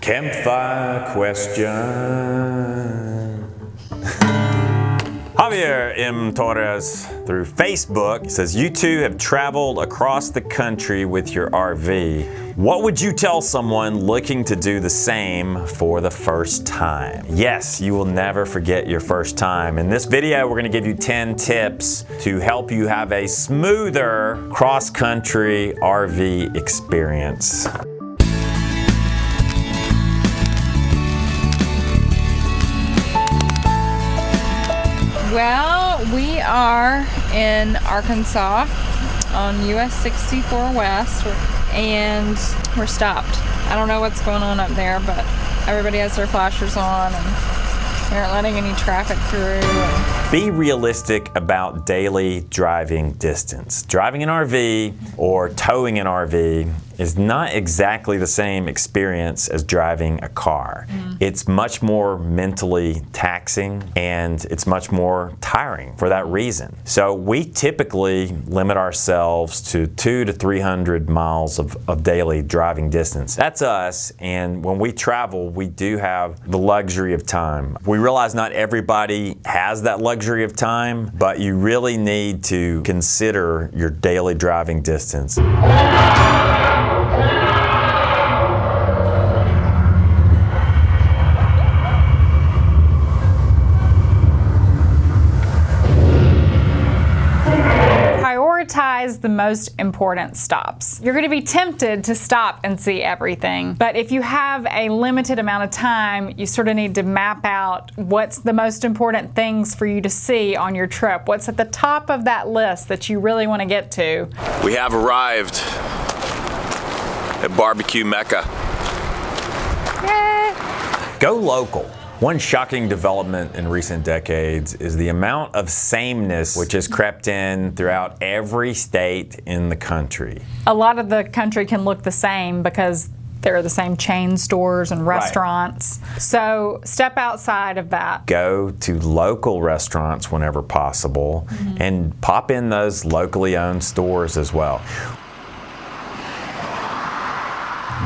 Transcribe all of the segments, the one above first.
Campfire question. Javier M. Torres through Facebook says, you two have traveled across the country with your RV. What would you tell someone looking to do the same for the first time? Yes, you will never forget your first time. In this video, we're gonna give you 10 tips to help you have a smoother cross-country RV experience. Well, we are in Arkansas on US 64 West, and we're stopped. I don't know what's going on up there, but everybody has their flashers on and they aren't letting any traffic through. Be realistic about daily driving distance. Driving an RV or towing an RV is not exactly the same experience as driving a car. It's much more mentally taxing and it's much more tiring for that reason. So we typically limit ourselves to 200 to 300 miles of daily driving distance. That's us, and when we travel, we do have the luxury of time. We realize not everybody has that luxury of time, but you really need to consider your daily driving distance. Prioritize the most important stops. You're going to be tempted to stop and see everything, but if you have a limited amount of time, you sort of need to map out what's the most important things for you to see on your trip. What's at the top of that list that you really want to get to? We have arrived at Barbecue Mecca. Yay! Go local. One shocking development in recent decades is the amount of sameness which has crept in throughout every state in the country. A lot of the country can look the same because they're the same chain stores and restaurants. Right. So step outside of that. Go to local restaurants whenever possible and pop in those locally owned stores as well.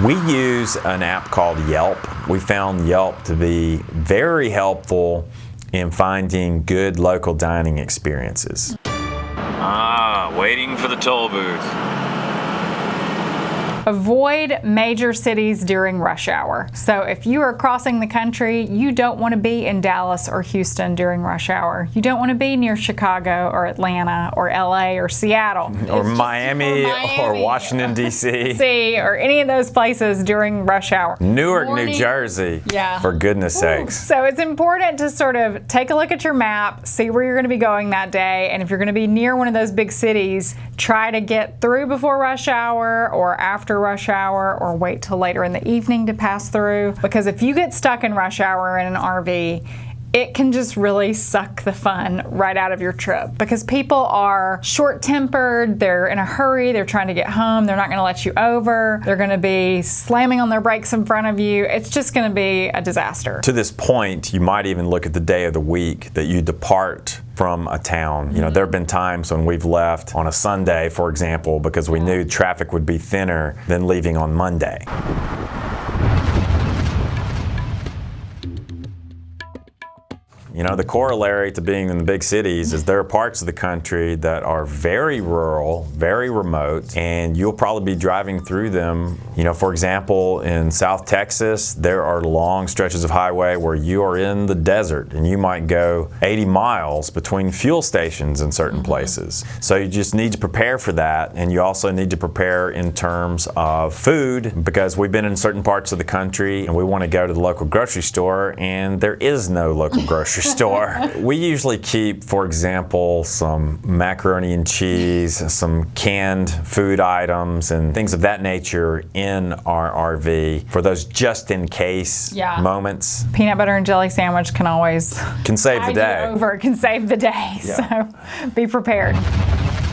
We use an app called Yelp. We found Yelp to be very helpful in finding good local dining experiences. Waiting for the toll booth. Avoid major cities during rush hour. So if you are crossing the country, you don't want to be in Dallas or Houston during rush hour. You don't want to be near Chicago or Atlanta or LA or Seattle. Or Miami or Washington, D.C. or any of those places during rush hour. Newark, New Jersey, for goodness sakes. So it's important to sort of take a look at your map, see where you're going to be going that day, and if you're going to be near one of those big cities, try to get through before rush hour or after rush hour, or wait till later in the evening to pass through, because if you get stuck in rush hour in an RV, it can just really suck the fun right out of your trip, because people are short-tempered, they're in a hurry, they're trying to get home, they're not going to let you over, they're going to be slamming on their brakes in front of you. It's just going to be a disaster. To this point, you might even look at the day of the week that you depart from a town. You know, there have been times when we've left on a Sunday, for example, because we knew traffic would be thinner than leaving on Monday. You know, the corollary to being in the big cities is there are parts of the country that are very rural, very remote, and you'll probably be driving through them. You know, for example, in South Texas, there are long stretches of highway where you are in the desert and you might go 80 miles between fuel stations in certain places. So you just need to prepare for that, and you also need to prepare in terms of food, because we've been in certain parts of the country and we want to go to the local grocery store and there is no local grocery store. We usually keep, for example, some macaroni and cheese, some canned food items and things of that nature in our RV for those just in case moments. Peanut butter and jelly sandwich can always save the day. Can save the day. So be prepared.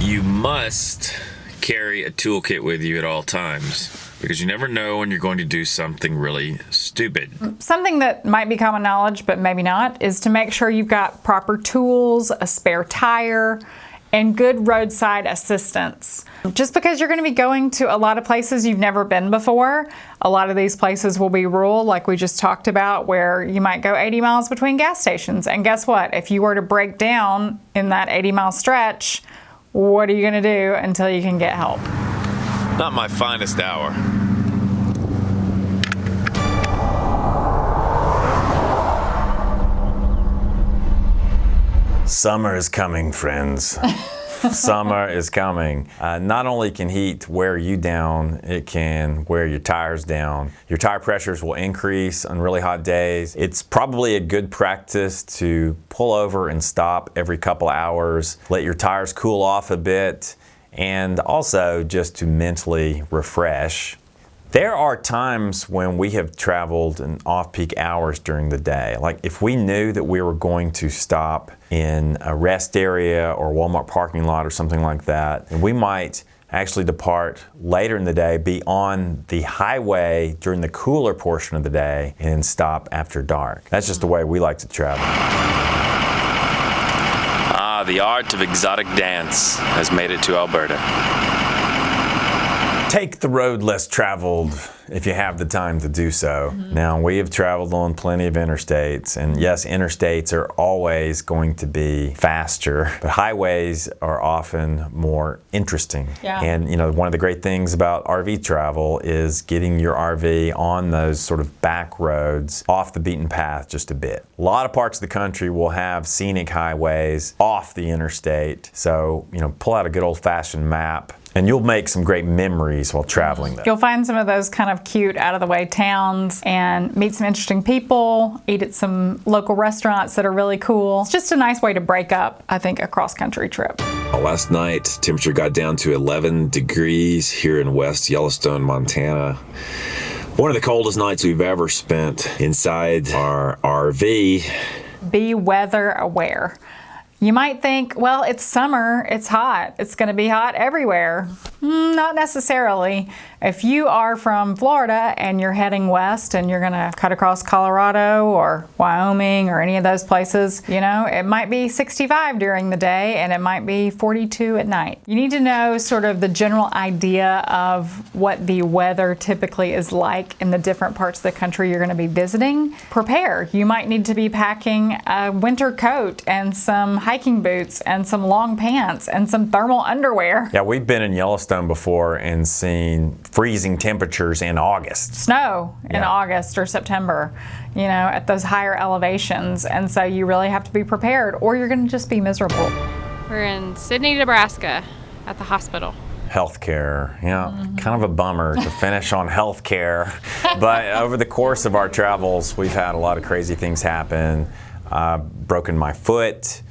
You must carry a toolkit with you at all times, because you never know when you're going to do something really stupid. Something that might be common knowledge, but maybe not, is to make sure you've got proper tools, a spare tire, and good roadside assistance. Just because you're going to be going to a lot of places you've never been before, a lot of these places will be rural, like we just talked about, where you might go 80 miles between gas stations. And guess what? If you were to break down in that 80-mile stretch, what are you going to do until you can get help? Not my finest hour. Summer is coming, friends. Summer is coming. Not only can heat wear you down, it can wear your tires down. Your tire pressures will increase on really hot days. It's probably a good practice to pull over and stop every couple hours, let your tires cool off a bit, and also just to mentally refresh. There are times when we have traveled in off-peak hours during the day. Like if we knew that we were going to stop in a rest area or Walmart parking lot or something like that, and we might actually depart later in the day, be on the highway during the cooler portion of the day, and stop after dark. That's just the way we like to travel. Ah, the art of exotic dance has made it to Alberta. Take the road less traveled if you have the time to do so. Now, we have traveled on plenty of interstates, and yes, interstates are always going to be faster, but highways are often more interesting. Yeah. And you know, one of the great things about RV travel is getting your RV on those sort of back roads, off the beaten path just a bit. A lot of parts of the country will have scenic highways off the interstate, so you know, pull out a good old-fashioned map, and you'll make some great memories while traveling there. You'll find some of those kind of cute, out-of-the-way towns and meet some interesting people, eat at some local restaurants that are really cool. It's just a nice way to break up, I think, a cross-country trip. Last night, temperature got down to 11 degrees here in West Yellowstone, Montana. One of the coldest nights we've ever spent inside our RV. Be weather aware. You might think, well, it's summer, it's hot, it's going to be hot everywhere. Not necessarily. If you are from Florida and you're heading west and you're going to cut across Colorado or Wyoming or any of those places, you know, it might be 65 during the day and it might be 42 at night. You need to know sort of the general idea of what the weather typically is like in the different parts of the country you're going to be visiting. Prepare. You might need to be packing a winter coat and some hiking boots and some long pants and some thermal underwear. Yeah, we've been in Yellowstone before and seen freezing temperatures in August. Snow in Yeah. August or September, you know, at those higher elevations. And so you really have to be prepared or you're going to just be miserable. We're in Sydney, Nebraska at the hospital. Healthcare, yeah, kind of a bummer to finish on healthcare. But over the course of our travels, we've had a lot of crazy things happen. Broken my foot.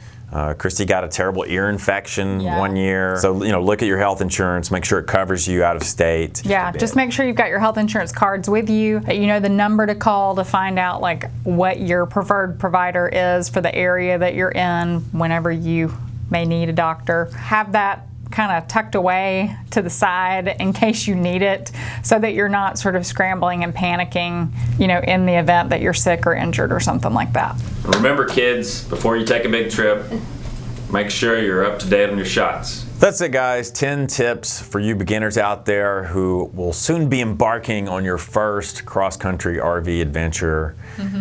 Christy got a terrible ear infection one year. So, you know, look at your health insurance, make sure it covers you out of state. Yeah, just make sure you've got your health insurance cards with you, that you know the number to call to find out like what your preferred provider is for the area that you're in whenever you may need a doctor. Have that kind of tucked away to the side in case you need it so that you're not sort of scrambling and panicking, you know, in the event that you're sick or injured or something like that. Remember, kids, before you take a big trip, make sure you're up to date on your shots. That's it, guys. 10 tips for you beginners out there who will soon be embarking on your first cross-country RV adventure.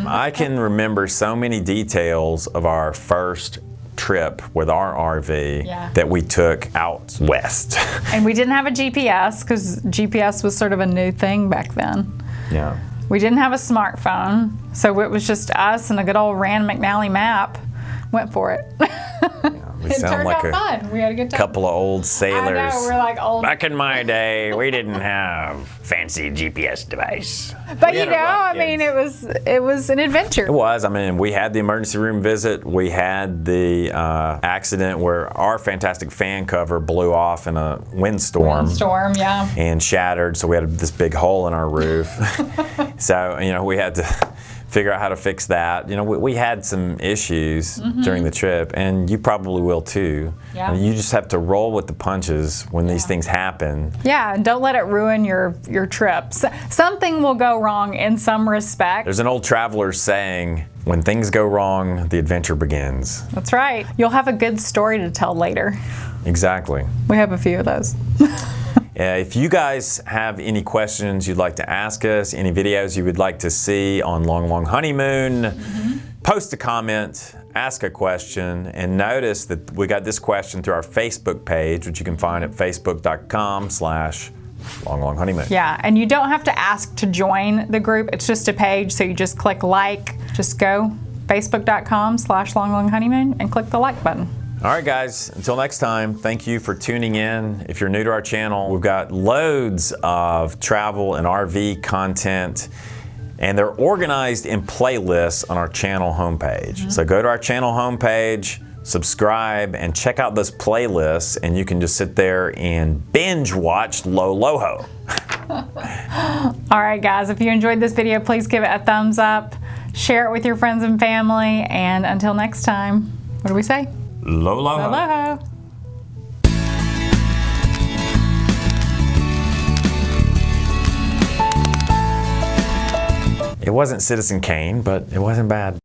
I can remember so many details of our first trip with our RV that we took out west. And we didn't have a GPS because GPS was sort of a new thing back then. Yeah. We didn't have a smartphone, so it was just us and a good old Rand McNally map. Went for it. We It sound turned like out a fun. We had a good time. couple of old sailors. I know, we're like old. Back in my day, we didn't have fancy GPS device. But We you had know, our I rock mean, kids. it was an adventure. It was. I mean, we had the emergency room visit. We had the accident where our fantastic fan cover blew off in a windstorm. Storm, yeah. And shattered, so we had this big hole in our roof. So, you know, we had to figure out how to fix that. You know, we had some issues during the trip, and you probably will too. Yeah. And you just have to roll with the punches when these things happen. Yeah, and don't let it ruin your trip. Something will go wrong in some respect. There's an old traveler saying, when things go wrong, the adventure begins. That's right. You'll have a good story to tell later. Exactly. We have a few of those. If you guys have any questions you'd like to ask us, any videos you would like to see on Long Long Honeymoon, post a comment, ask a question, and notice that we got this question through our Facebook page, which you can find at facebook.com/Long Long Honeymoon. Yeah, and you don't have to ask to join the group. It's just a page, so you just click like. Just go facebook.com/Long Long Honeymoon and click the like button. All right, guys, until next time, thank you for tuning in. If you're new to our channel, we've got loads of travel and RV content, and they're organized in playlists on our channel homepage. So go to our channel homepage, subscribe, and check out those playlists, and you can just sit there and binge watch Lo Loho. All right, guys, if you enjoyed this video, please give it a thumbs up, share it with your friends and family, and until next time, what do we say? Lo Loho. Aloha. It wasn't Citizen Kane, but it wasn't bad.